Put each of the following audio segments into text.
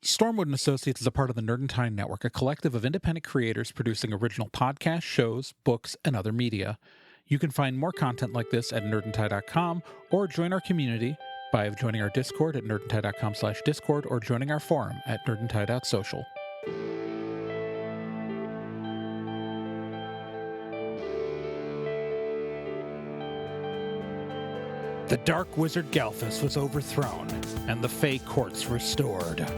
Stormwood and Associates is a part of the Nerd and Time Network, a collective of independent creators producing original podcasts, shows, books, and other media. You can find more content like this at nerdandtie.com or join our community by joining our Discord at nerdandtie.com/discord or joining our forum at nerdandtie.social. The Dark Wizard Galthus was overthrown, and the Fey Courts restored.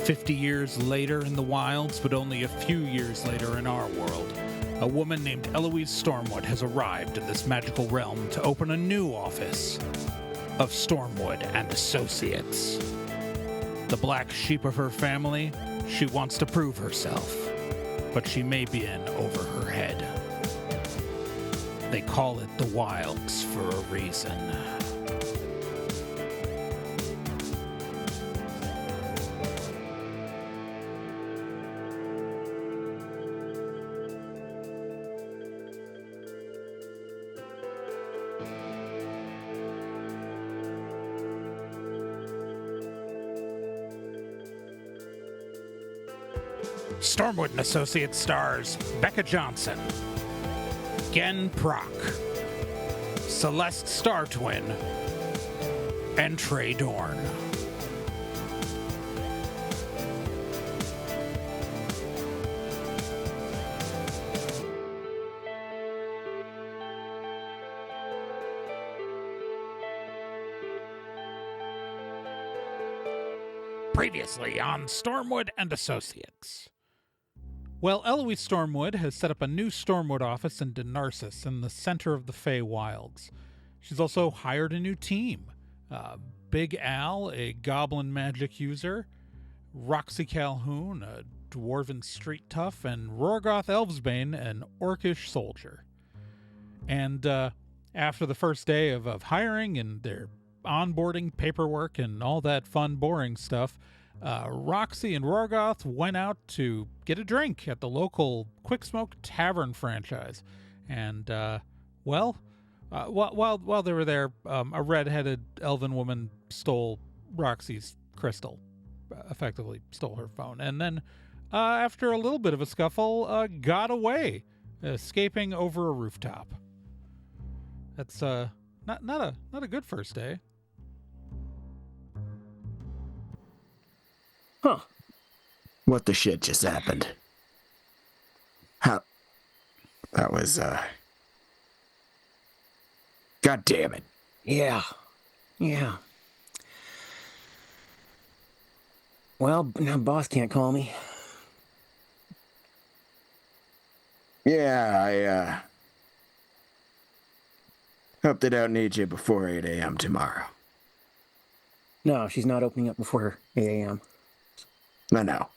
50 years later in the wilds, but only a few years later in our world, a woman named Eloise Stormwood has arrived in this magical realm to open a new office of Stormwood and Associates. The black sheep of her family, she wants to prove herself, but she may be in over her head. They call it the Wilds for a reason. Stormwood and Associates stars Becca Johnson, Gen Proc, Celeste Star Twin, and Trey Dorn. Previously on Stormwood and Associates. Well, Eloise Stormwood has set up a new Stormwood office in Denarsis in the center of the Fey Wilds. She's also hired a new team. Big Al, a goblin magic user, Roxy Calhoun, a dwarven street tough, and Rorgoth Elvesbane, an orcish soldier. And after the first day of hiring and their onboarding paperwork and all that fun, boring stuff, Roxy and Rorgoth went out to get a drink at the local Quick Smoke Tavern franchise. And, while they were there, a red-headed elven woman stole Roxy's crystal, effectively stole her phone. And then, after a little bit of a scuffle, got away, escaping over a rooftop. That's, not a good first day. Huh. What the shit just happened? How? That was, God damn it. Yeah. Well, now boss can't call me. Yeah, I hope they don't need you before 8 a.m. tomorrow. No, she's not opening up before 8 a.m. I know.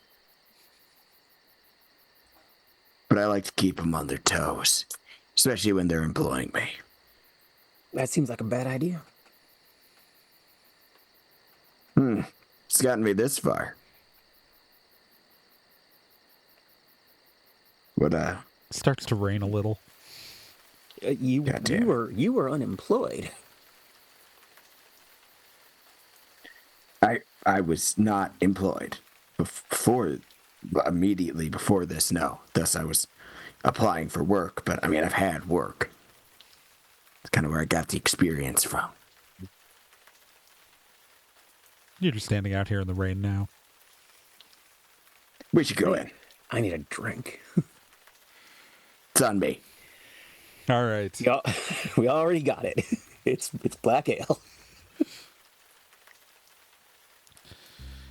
But I like to keep them on their toes, especially when they're employing me. That seems like a bad idea. It's gotten me this far. What, Starts to rain a little. You were unemployed. I was not employed immediately before this, no. Thus, I was applying for work, but, I mean, I've had work. It's kind of where I got the experience from. You're just standing out here in the rain now. We should go in. I need a drink. It's on me. All right. Yeah, we already got it. It's black ale.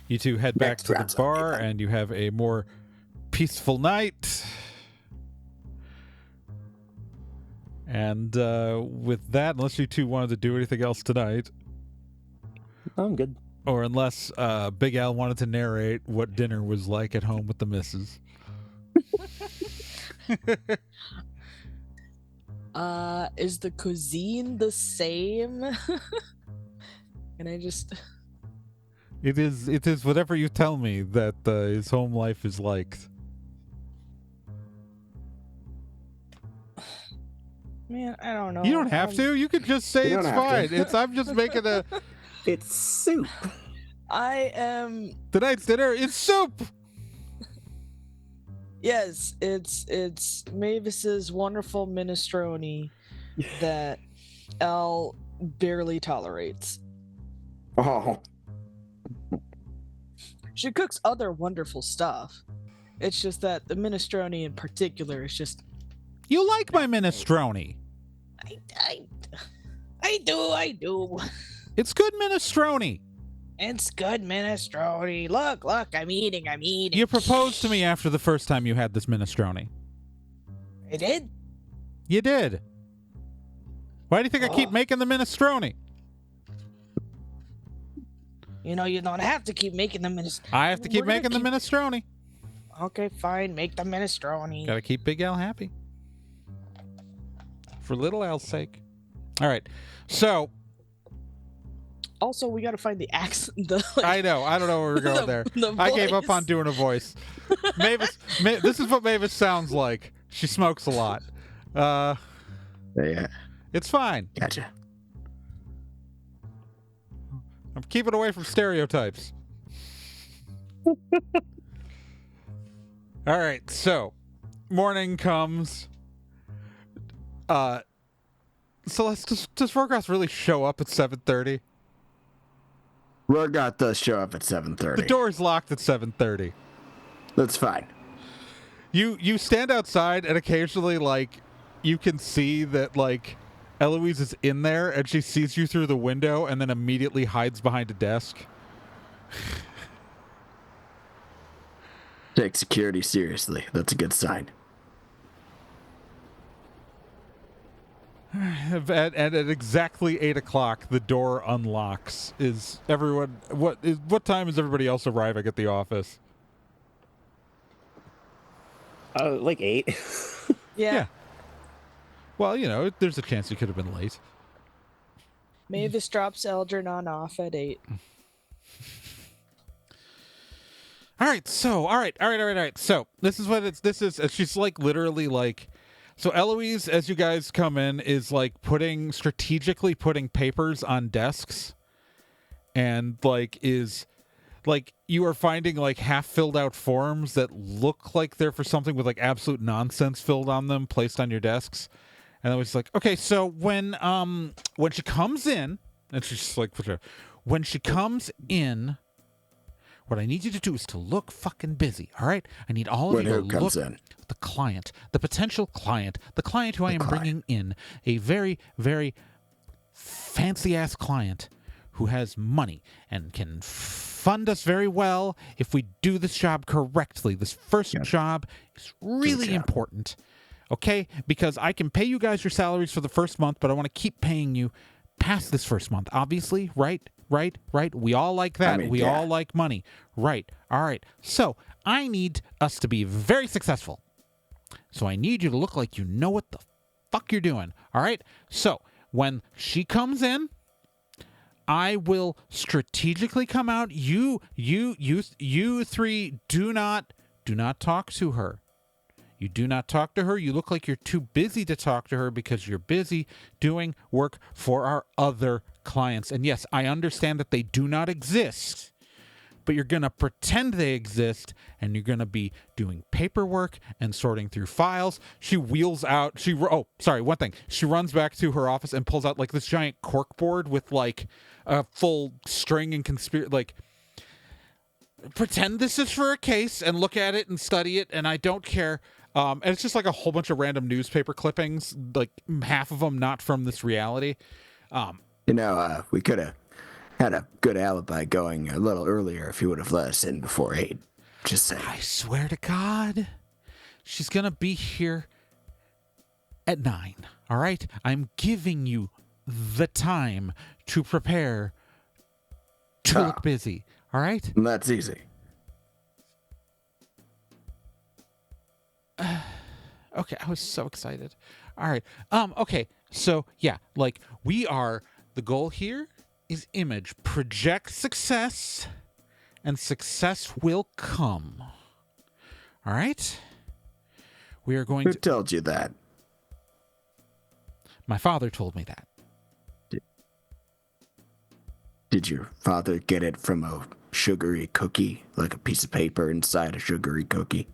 You two head back to the bar, and you have a more peaceful night. And with that, unless you two wanted to do anything else tonight, I'm good. or unless Big Al wanted to narrate what dinner was like at home with the missus. Is the cuisine the same? Can I just... It is whatever you tell me that his home life is like. Man, I don't know. You don't have to. You could just say it's fine. I'm just making a... It's soup. I am. Tonight's dinner is soup. Yes, it's Mavis's wonderful minestrone that Elle barely tolerates. Oh, She cooks other wonderful stuff. It's just that the minestrone in particular is just. You like my minestrone? I do. It's good minestrone. It's good minestrone. Look, I'm eating. You proposed to me after the first time you had this minestrone. I did? You did. Why do you think I keep making the minestrone? You know, you don't have to keep making the minestrone. I have to keep making the minestrone. Okay, fine. Make the minestrone. Gotta keep Big Al happy. For little Al's sake. All right. So. Also, we gotta find the accent. I know. I don't know where we're going there. I gave up on doing a voice. This is what Mavis sounds like. She smokes a lot. yeah. It's fine. Gotcha. I'm keeping away from stereotypes. All right, so morning comes. So does Rogarth really show up at 7:30? Rogarth does show up at 7:30. The door's locked at 7:30. That's fine. You stand outside and occasionally, like, you can see that, like, Eloise is in there and she sees you through the window and then immediately hides behind a desk. Take security seriously. That's a good sign. And at exactly 8 o'clock, the door unlocks. Is everyone? What time is everybody else arriving at the office? Like 8. Yeah. Well, you know, there's a chance you could have been late. Mavis drops Algernon off at 8. All right. So this is what it's. This is. She's like literally like. So Eloise, as you guys come in, is like strategically putting papers on desks, and like is like you are finding like half filled out forms that look like they're for something with like absolute nonsense filled on them, placed on your desks. And I was like, okay, so when she comes in, and she's just like, when she comes in, what I need you to do is to look fucking busy, all right? I need all of you to look the client, the potential client, the client who I am bringing in, a very, very fancy-ass client who has money and can fund us very well if we do this job correctly. This first job is really important. Okay, because I can pay you guys your salaries for the first month, but I want to keep paying you past this first month. Obviously, right? We all like that. We all like money. Right. All right. So I need us to be very successful. So I need you to look like you know what the fuck you're doing. All right. So when she comes in, I will strategically come out. You three do not talk to her. You do not talk to her. You look like you're too busy to talk to her because you're busy doing work for our other clients. And yes, I understand that they do not exist, but you're going to pretend they exist, and you're going to be doing paperwork and sorting through files. She wheels out. One thing. She runs back to her office and pulls out like this giant cork board with like a full string and pretend this is for a case and look at it and study it, and I don't care. And it's just like a whole bunch of random newspaper clippings, like half of them not from this reality. We could have had a good alibi going a little earlier if you would have let us in before 8. Just saying. I swear to God, she's going to be here at 9. All right? I'm giving you the time to prepare to look busy. All right? That's easy. Okay, I was so excited. All right. Okay. So, yeah, like the goal here is image. Project success, and success will come. All right? We are going Who told you that? My father told me that. Did your father get it from sugary cookie, like a piece of paper inside a sugary cookie?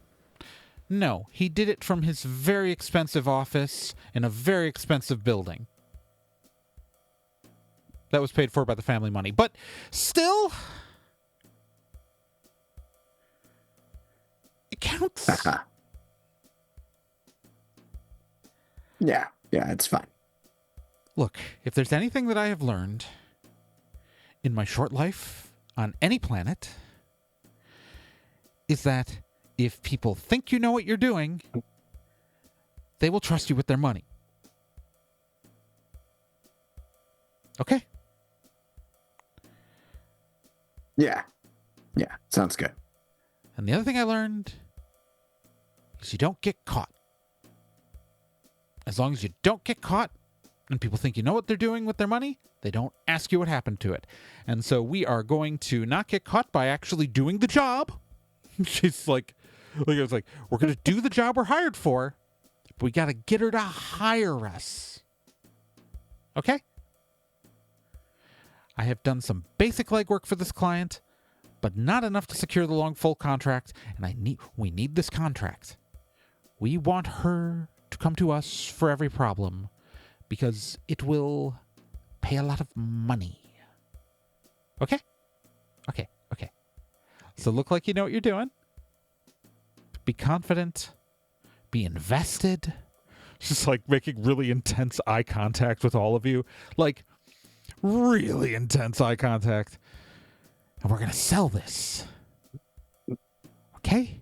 No, he did it from his very expensive office in a very expensive building. That was paid for by the family money. But still, it counts. Yeah, it's fine. Look, if there's anything that I have learned in my short life on any planet, is that if people think you know what you're doing, they will trust you with their money. Okay? Yeah, sounds good. And the other thing I learned is you don't get caught. As long as you don't get caught and people think you know what they're doing with their money, they don't ask you what happened to it. And so we are going to not get caught by actually doing the job. She's like, I was like, we're going to do the job we're hired for, but we got to get her to hire us. Okay? I have done some basic legwork for this client, but not enough to secure the long full contract, and we need this contract. We want her to come to us for every problem because it will pay a lot of money. Okay? Okay. So look like you know what you're doing. Be confident. Be invested. Just like making really intense eye contact with all of you. Like, really intense eye contact. And we're going to sell this. Okay?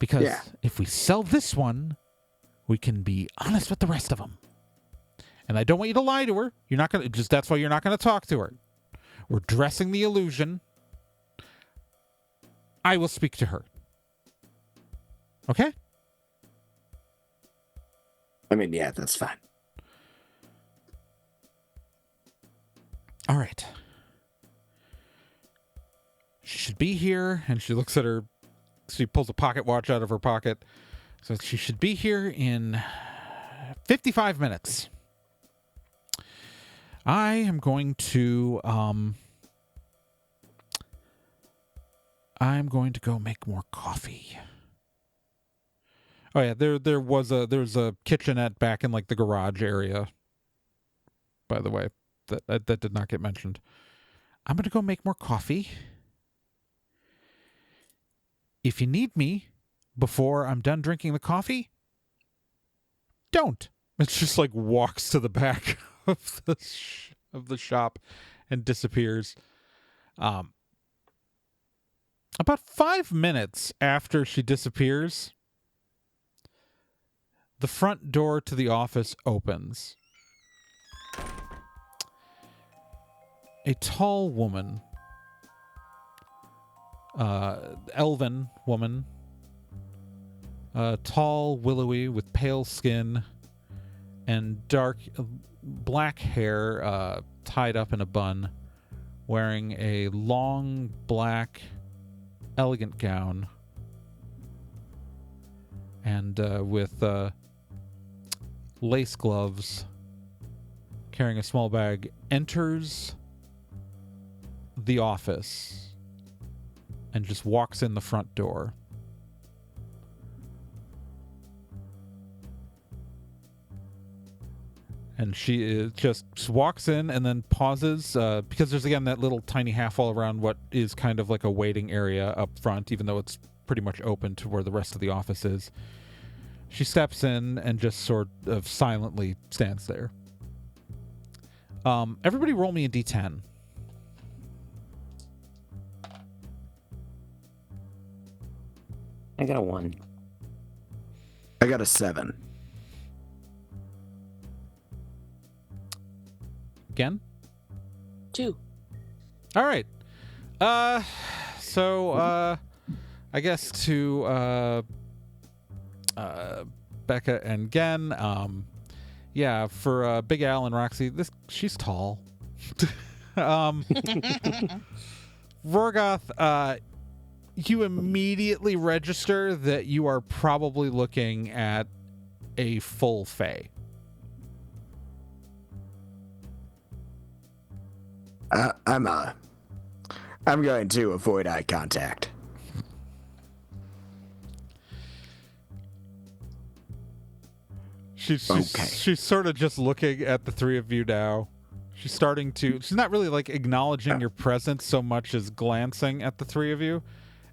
Because if we sell this one, we can be honest with the rest of them. And I don't want you to lie to her. You're not going to, that's why you're not going to talk to her. We're dressing the illusion. I will speak to her. Okay? I mean, yeah, that's fine. All right. She should be here, and she looks at her. She pulls a pocket watch out of her pocket. So she should be here in 55 minutes. I am going to go make more coffee. Oh yeah, there's a kitchenette back in like the garage area. By the way, that did not get mentioned. I'm going to go make more coffee. If you need me before I'm done drinking the coffee, don't. It's just like walks to the back of the shop and disappears. About 5 minutes after she disappears, the front door to the office opens. A tall woman, elven woman, tall, willowy, with pale skin and dark black hair tied up in a bun, wearing a long black elegant gown and with lace gloves, carrying a small bag, enters the office and just walks in the front door. And she just walks in and then pauses because there's, again, that little tiny half wall around what is kind of like a waiting area up front, even though it's pretty much open to where the rest of the office is. She steps in and just sort of silently stands there. Everybody roll me a D10. I got a 1. I got a 7. Again? 2. All right. So I guess to Becca and Gen, yeah, for Big Al and Roxy, she's tall. Vorgoth, you immediately register that you are probably looking at a full fae. I'm going to avoid eye contact. She's Okay. she's sort of just looking at the three of you now. She's not really like acknowledging your presence so much as glancing at the three of you,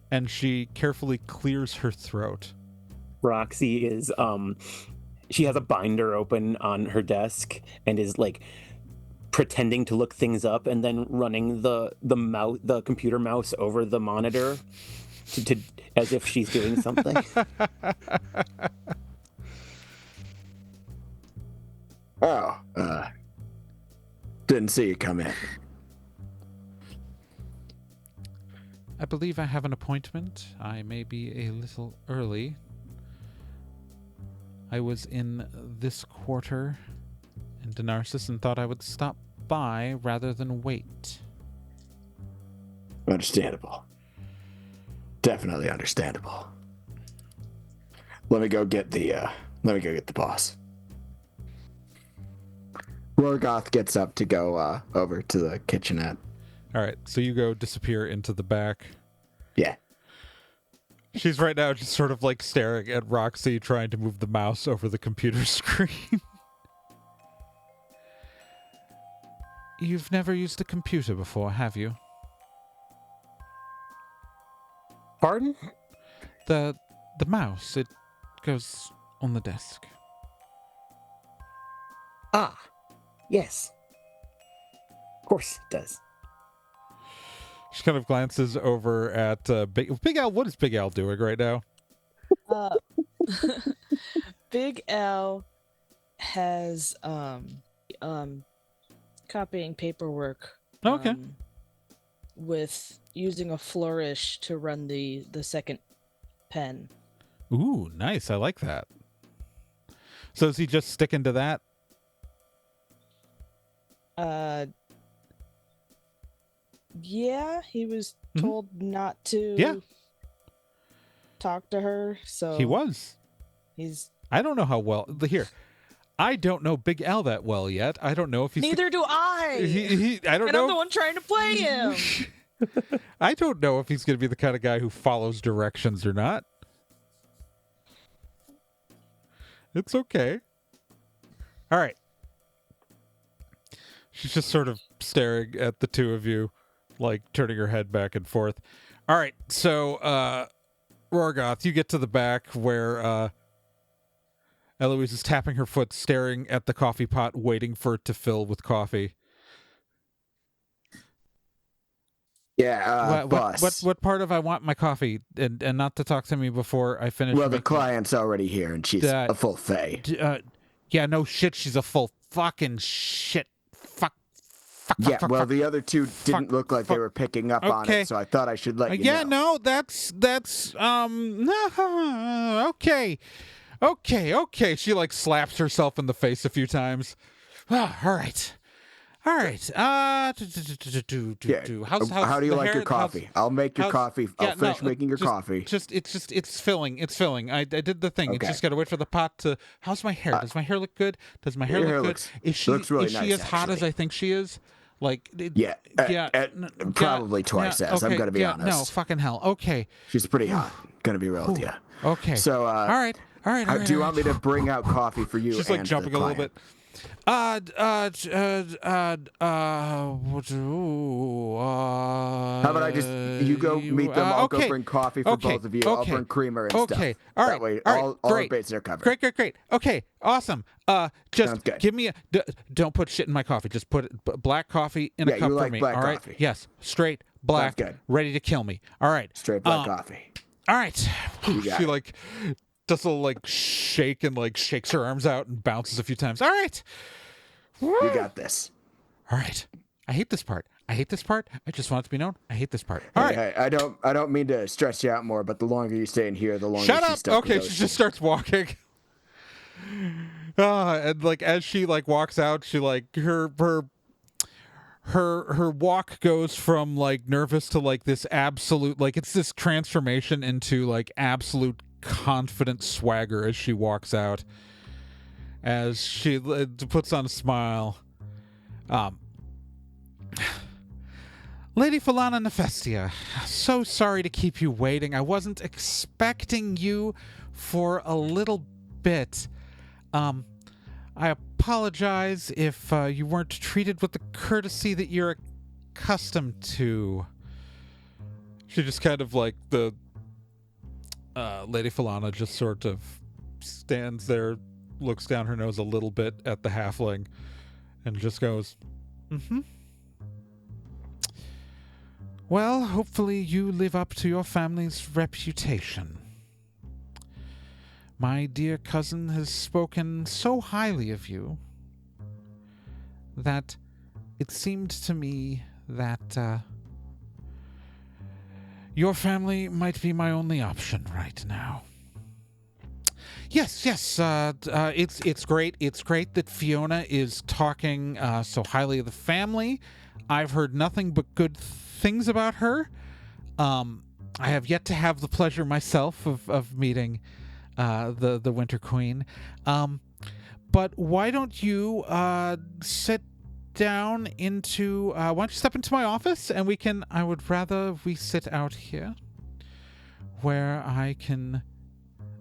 and she carefully clears her throat. Roxy is she has a binder open on her desk and is like pretending to look things up and then running the computer mouse over the monitor to as if she's doing something. Oh, didn't see you come in. I believe I have an appointment. I may be a little early. I was in this quarter in Denarsis and thought I would stop by rather than wait. Understandable. Definitely understandable. Let me go get the boss. Rorgoth gets up to go over to the kitchenette. All right, so you go disappear into the back. Yeah. She's right now just sort of like staring at Roxy trying to move the mouse over the computer screen. You've never used a computer before, have you? Pardon? The mouse, it goes on the desk. Ah, yes. Of course it does. She kind of glances over at Big Al. What is Big Al doing right now? Big Al has copying paperwork. Okay. With using a flourish to run the second pen. Ooh, nice. I like that. So is he just sticking to that? Yeah, he was told not to talk to her, so He was. he's I don't know how well. Here, I don't know Big Al that well yet. I don't know if he's. neither do I. I don't and know. I'm the one trying to play him. I don't know if he's going to be the kind of guy who follows directions or not. It's okay. All right. She's just sort of staring at the two of you, like turning her head back and forth. All right, so Rorgoth, you get to the back where Eloise is tapping her foot, staring at the coffee pot, waiting for it to fill with coffee. Yeah, boss. What part of I want my coffee and not to talk to me before I finish? Well, the client's already here, and she's a full fae. Yeah, no shit, she's a full fucking shit. Fuck. The other two didn't look like they were picking up on it, so I thought I should let you know. No, that's okay. She like slaps herself in the face a few times. All right. How do you like your coffee? I'll make your coffee. I'll finish making your coffee. It's filling. It's filling. I did the thing. Okay. It's just got to wait for the pot to. How's my hair? Does my hair look good? Does my hair look good? Looks really is she nice, as hot as actually. I think she is? Like, probably twice as. I'm gonna be honest. No, fucking hell. Okay. She's pretty hot. Gonna be real with you. Okay. So, all right. Do you want me to bring out coffee for you? She's like and jumping the a little client? bit. How about I just you go meet them? I'll go bring coffee for both of you. I'll bring creamer and stuff. Okay, all right. That way, all all right, our bases are covered. Great. Okay, awesome. Just Sounds good. give me don't put shit in my coffee. Just put black coffee in a cup you for like me. black all right. coffee. Yes, straight black, Sounds good. ready to kill me. All right. Straight black coffee. All right. You got She it. like does a little like shake and like shakes her arms out and bounces a few times. All right. You got this. All right. I hate this part. I just want it to be known. I hate this part. All right. Hey, I don't mean to stress you out more, but the longer you stay in here, the longer Shut she's up. stuck Okay, with she those just starts walking. And like as she like walks out, she like her walk goes from like nervous to like this absolute like it's this transformation into like absolute confident swagger as she walks out. As she puts on a smile. Lady Falana Nephestia, so sorry to keep you waiting. I wasn't expecting you for a little bit. I apologize if you weren't treated with the courtesy that you're accustomed to. She just kind of like the Lady Falana just sort of stands there, looks down her nose a little bit at the halfling, and just goes, mm-hmm. Well, hopefully you live up to your family's reputation. My dear cousin has spoken so highly of you that it seemed to me that your family might be my only option right now. Yes, it's great. It's great that Fiona is talking so highly of the family. I've heard nothing but good things about her. I have yet to have the pleasure myself of meeting the Winter Queen. But why don't you sit down into why don't you step into my office and I would rather we sit out here where I can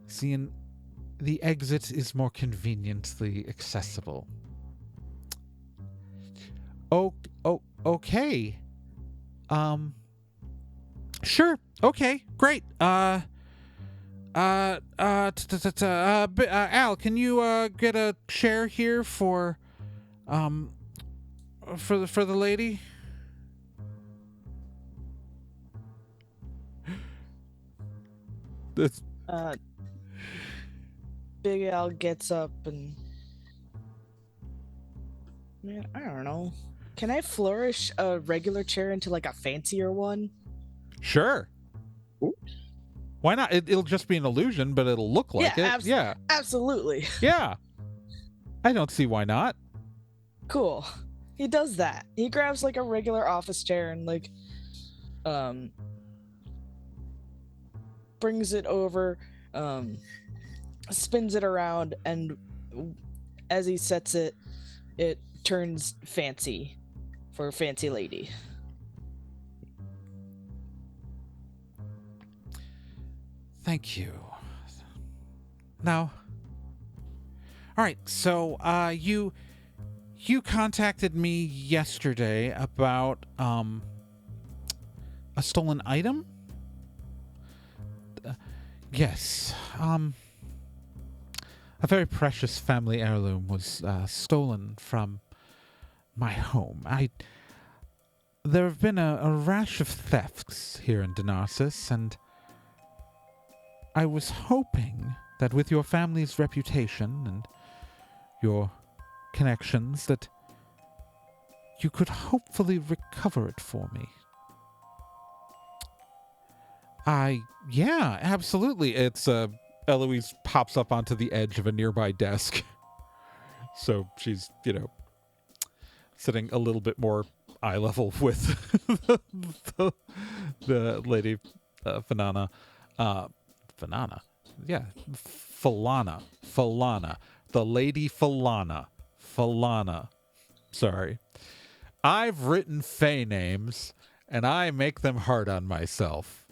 see the exit is more conveniently accessible. Okay. Sure. Okay, great. Al, can you get a chair here for the lady? That's Big Al gets up and, man, I don't know. Can I flourish a regular chair into like a fancier one? Sure. Ooh. Why not? It'll just be an illusion, but it'll look like it. Yeah. Absolutely. Yeah. I don't see why not. Cool. He does that. He grabs like a regular office chair and like brings it over, spins it around, and as he sets it, it turns fancy for a fancy lady. Thank you. Now, all right, so you contacted me yesterday about a stolen item? Yes. A very precious family heirloom was stolen from my home. There have been a rash of thefts here in Denarsis, and I was hoping that with your family's reputation and your connections that you could hopefully recover it for me. Yeah, absolutely. It's Eloise pops up onto the edge of a nearby desk. So she's, sitting a little bit more eye level with the lady Falana. Falana. Yeah. Falana. The lady Falana. Falana. Sorry. I've written Fae names, and I make them hard on myself.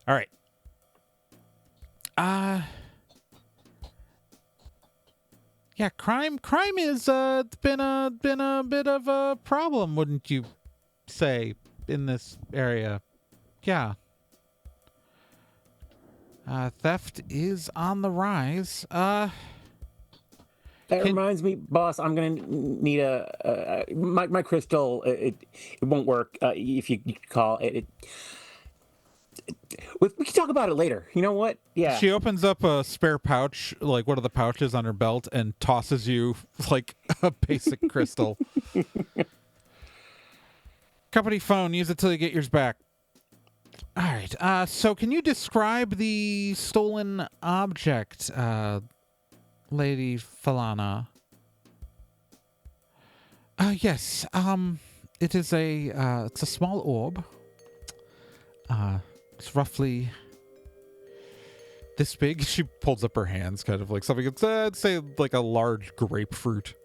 All right. Yeah, crime is been a bit of a problem, wouldn't you say, in this area? Yeah. Theft is on the rise. That reminds me, boss. I'm gonna need my crystal. It won't work if you call it. We can talk about it later. You know what? Yeah. She opens up a spare pouch, like one of the pouches on her belt, and tosses you like a basic crystal. Company phone. Use it till you get yours back. All right. So can you describe the stolen object, Lady Falana? Yes. It is it's a small orb. It's roughly this big. She pulls up her hands, kind of like something. It's I'd say like a large grapefruit.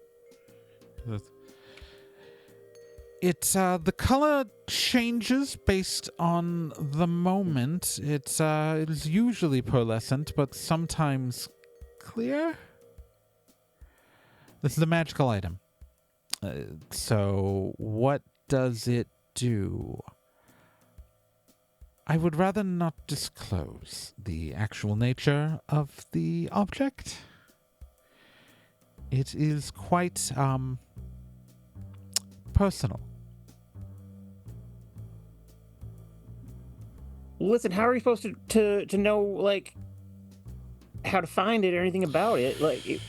The color changes based on the moment. It is usually pearlescent, but sometimes clear. This is a magical item. So what does it do? I would rather not disclose the actual nature of the object. It is quite, personal. Listen, how are you supposed to know, like, how to find it or anything about it? Like,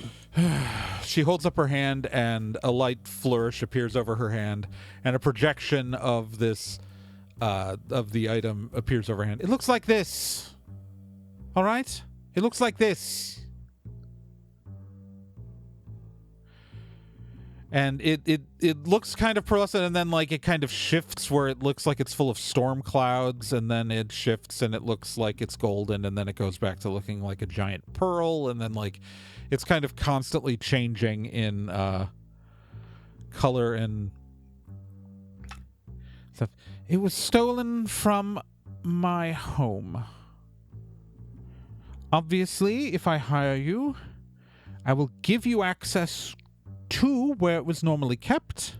She holds up her hand, and a light flourish appears over her hand, and a projection of this, of the item appears over her hand. It looks like this. All right? It looks like this. And it looks kind of pearlescent, and then like it kind of shifts where it looks like it's full of storm clouds, and then it shifts and it looks like it's golden, and then it goes back to looking like a giant pearl, and then like it's kind of constantly changing in color and stuff. It was stolen from my home. Obviously, if I hire you, I will give you access to where it was normally kept,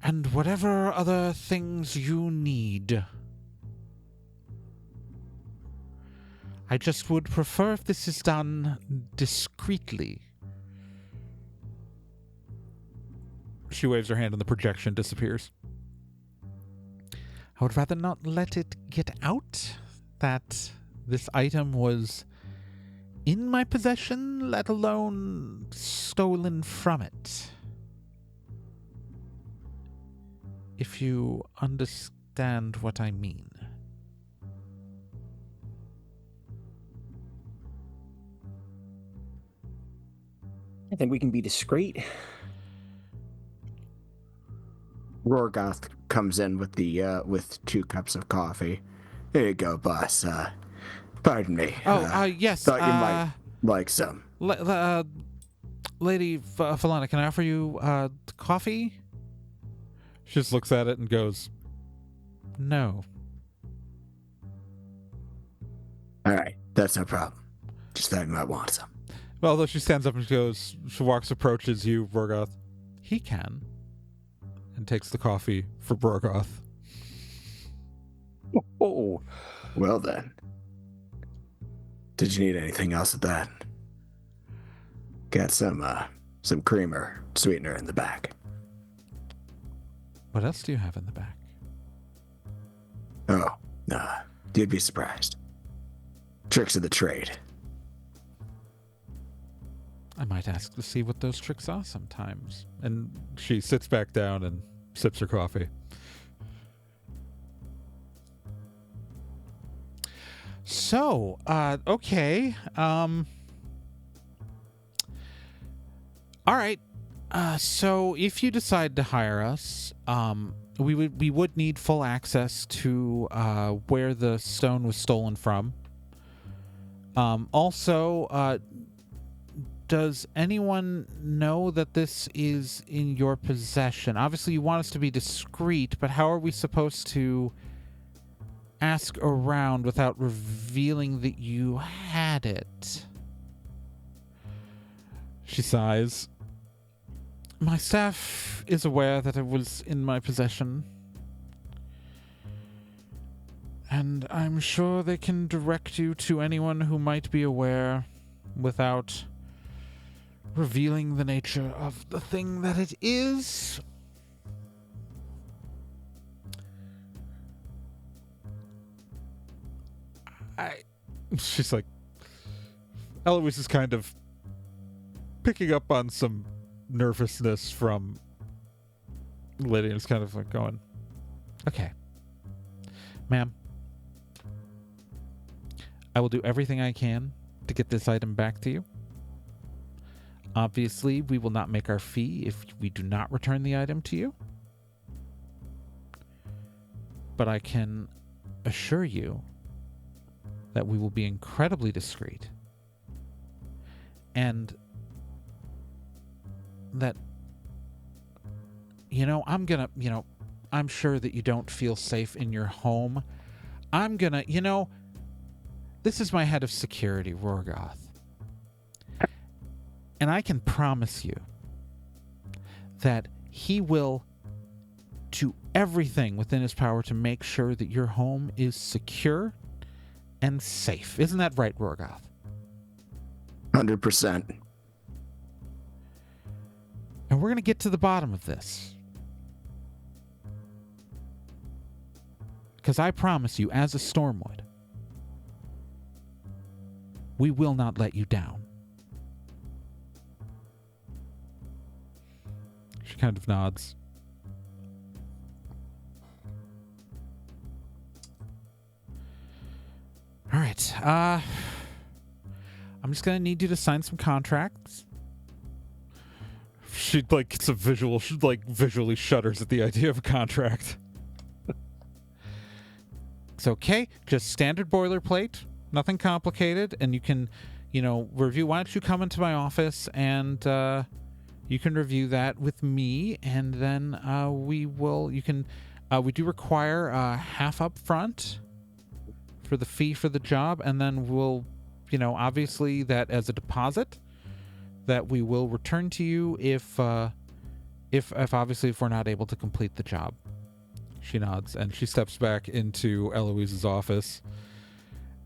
and whatever other things you need. I just would prefer if this is done discreetly. She waves her hand and the projection disappears. I would rather not let it get out that this item was in my possession, let alone stolen from it. If you understand what I mean. I think we can be discreet. Rorgoth comes in with the with 2 cups of coffee. Here you go, boss. Pardon me. Yes. Thought you might like some. Lady Falana, can I offer you coffee? She just looks at it and goes, no. All right, that's no problem. Just thought you might want some. Well, though she stands up and approaches you, Borgoth. He can. And takes the coffee for Borgoth. Oh. Well then. Did you need anything else with that? Got some creamer sweetener in the back. What else do you have in the back? Oh, nah. You'd be surprised. Tricks of the trade. I might ask to see what those tricks are sometimes. And she sits back down and sips her coffee. So, okay. All right. So if you decide to hire us, we would need full access to where the stone was stolen from. Also, does anyone know that this is in your possession? Obviously, you want us to be discreet, but how are we supposed to ask around without revealing that you had it? She sighs. My staff is aware that it was in my possession, and I'm sure they can direct you to anyone who might be aware without revealing the nature of the thing that it is. She's like, Eloise is kind of picking up on some nervousness from Lydia and is kind of like going, okay, ma'am, I will do everything I can to get this item back to you. Obviously, we will not make our fee if we do not return the item to you. But I can assure you that we will be incredibly discreet, and that I'm sure that you don't feel safe in your home. This is my head of security, Rorgoth. And I can promise you that he will do everything within his power to make sure that your home is secure and safe. Isn't that right, Rorgoth? 100%. And we're going to get to the bottom of this. Because I promise you, as a Stormwood, we will not let you down. She kind of nods. All right. I'm just going to need you to sign some contracts. She gets a visual. She visually shudders at the idea of a contract. It's okay. Just standard boilerplate. Nothing complicated. And you can, review. Why don't you come into my office and you can review that with me, and then we do require half up front for the fee for the job, and then we'll, obviously that as a deposit that we will return to you if obviously if we're not able to complete the job. She nods and she steps back into Eloise's office.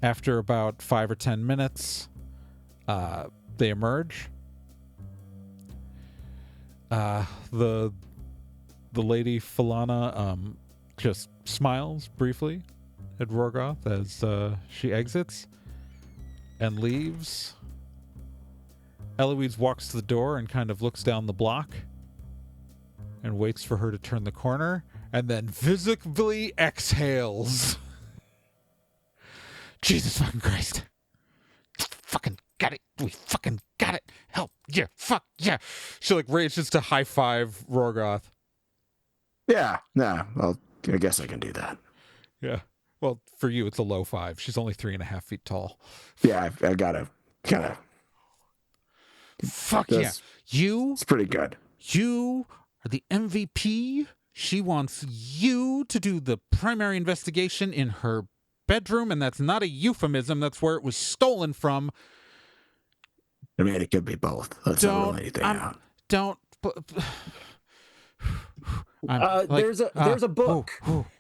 After about 5 or 10 minutes, they emerge. The lady Falana just smiles briefly at Rorgoth as she exits and leaves. Eloise walks to the door and kind of looks down the block and waits for her to turn the corner, and then visibly exhales. Jesus fucking Christ. Fucking got it. We fucking got it. Help. Yeah. Fuck. Yeah. She rages to high five Rorgoth. Yeah. Nah. Well, I guess I can do that. Yeah. Well, for you, it's a low 5. She's only 3.5 feet tall. Yeah. I gotta kind of. Fuck yeah. It's pretty good. You are the MVP. She wants you to do the primary investigation in her bedroom, and that's not a euphemism. That's where it was stolen from. I mean, it could be both. Let's not rule anything out. There's a book.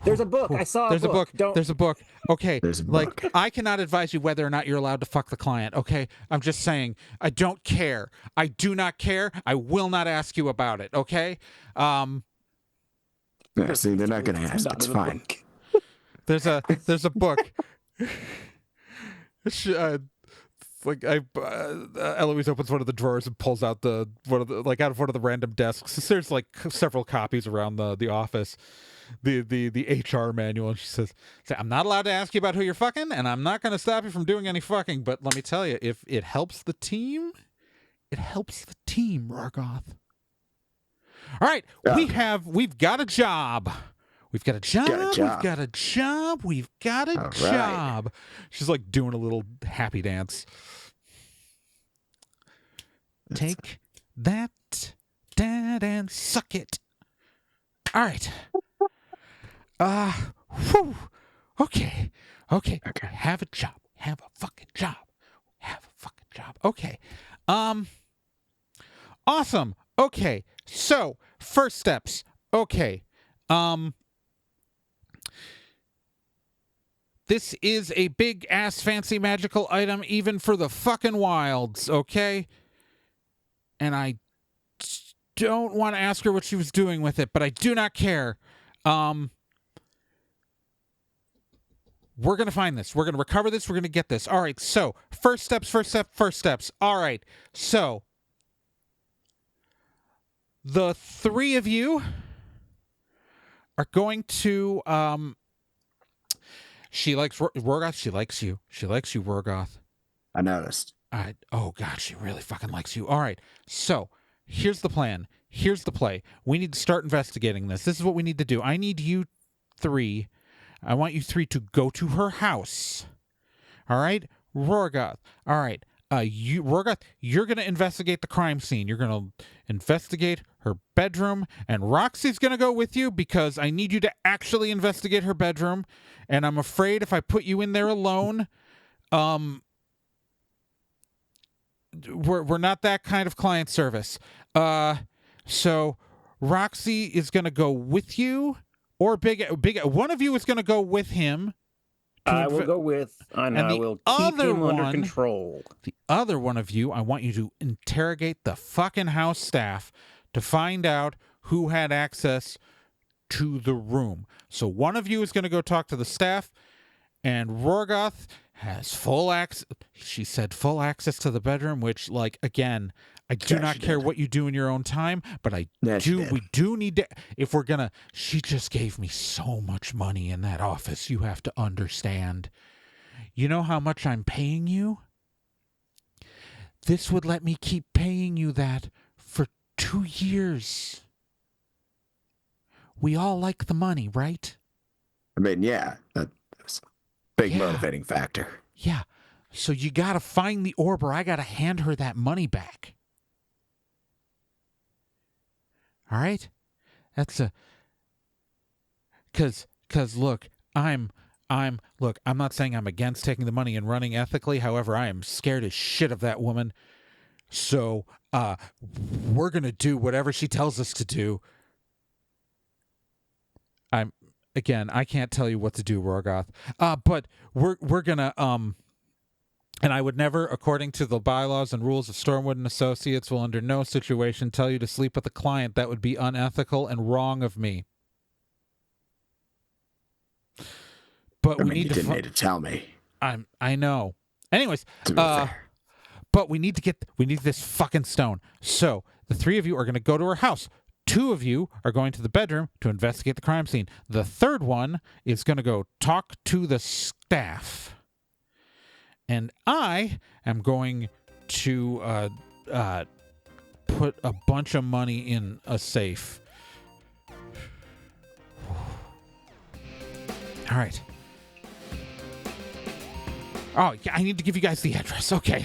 There's a book. I saw a book. There's a book. Okay. There's a book. I cannot advise you whether or not you're allowed to fuck the client. Okay. I'm just saying, I don't care. I do not care. I will not ask you about it. Okay. Yeah, see, they're not going to ask. It's fine. There's a book. Eloise opens one of the drawers and pulls out out of one of the random desks. There's several copies around the office, the HR manual, and she says, "I'm not allowed to ask you about who you're fucking, and I'm not going to stop you from doing any fucking. But let me tell you, if it helps the team, Rorgoth. All right, we've got a job." We've got a job. She's doing a little happy dance. Take that, Dad, and suck it. All right. Okay. Have a job. Have a fucking job. Okay. Awesome. Okay. So, first steps. Okay. This is a big ass fancy magical item even for the fucking wilds, okay? And I don't want to ask her what she was doing with it, but I do not care. We're going to find this. We're going to recover this. We're going to get this. All right, so first steps. All right, so the three of you are going to... She likes Rorgoth. She likes you, Rorgoth. I noticed. Oh, God, she really fucking likes you. All right, so here's the plan. Here's the play. We need to start investigating this. This is what we need to do. I want you three to go to her house. All right? Rorgoth. All right. Rorgoth, you're going to investigate the crime scene. You're going to investigate her bedroom, and Roxy's going to go with you because I need you to actually investigate her bedroom, and I'm afraid if I put you in there alone, we're not that kind of client service. So Roxy is going to go with you, or Big one of you is going to go with him. I will go with, and I will keep him under control. The other one of you, I want you to interrogate the fucking house staff to find out who had access to the room. So one of you is going to go talk to the staff, and Rorgoth has full access. She said full access to the bedroom, which, like, again, I do not care what you do in your own time, but we do need to, if we're gonna, she just gave me so much money in that office, you have to understand. You know how much I'm paying you? This would let me keep paying you that for 2 years. We all like the money, right? I mean, yeah, that's a big motivating factor. Yeah, so you gotta find the orb, or I gotta hand her that money back. All right, that's a, cause look, I'm not saying I'm against taking the money and running ethically. However, I am scared as shit of that woman. So, we're gonna do whatever she tells us to do. I can't tell you what to do, Rorgoth. But we're gonna and I would never, according to the bylaws and rules of Stormwood and Associates, will under no situation tell you to sleep with a client. That would be unethical and wrong of me. But we need you didn't need to tell me. I know. Anyways, To be fair. but we need this fucking stone. So the three of you are going to go to her house. 2 of you are going to the bedroom to investigate the crime scene. The third one is going to go talk to the staff. And I am going to put a bunch of money in a safe. All right. Oh, yeah, I need to give you guys the address. Okay.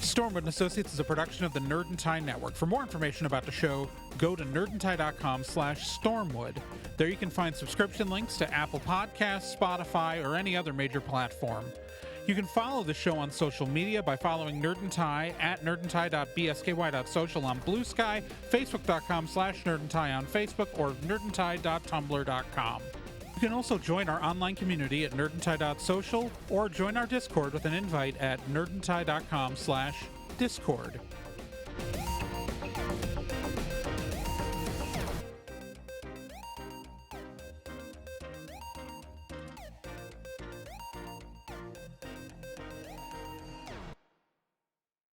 Stormwood and Associates is a production of the Nerd and Tie Network. For more information about the show, go to nerdandtie.com/Stormwood. There you can find subscription links to Apple Podcasts, Spotify, or any other major platform. You can follow the show on social media by following Nerd and Tie at nerdandtie.bsky.social on Blue Sky, facebook.com/nerdandtie on Facebook, or nerdandtie.tumblr.com. You can also join our online community at nerdandtie.social or join our Discord with an invite at nerdandtie.com/Discord.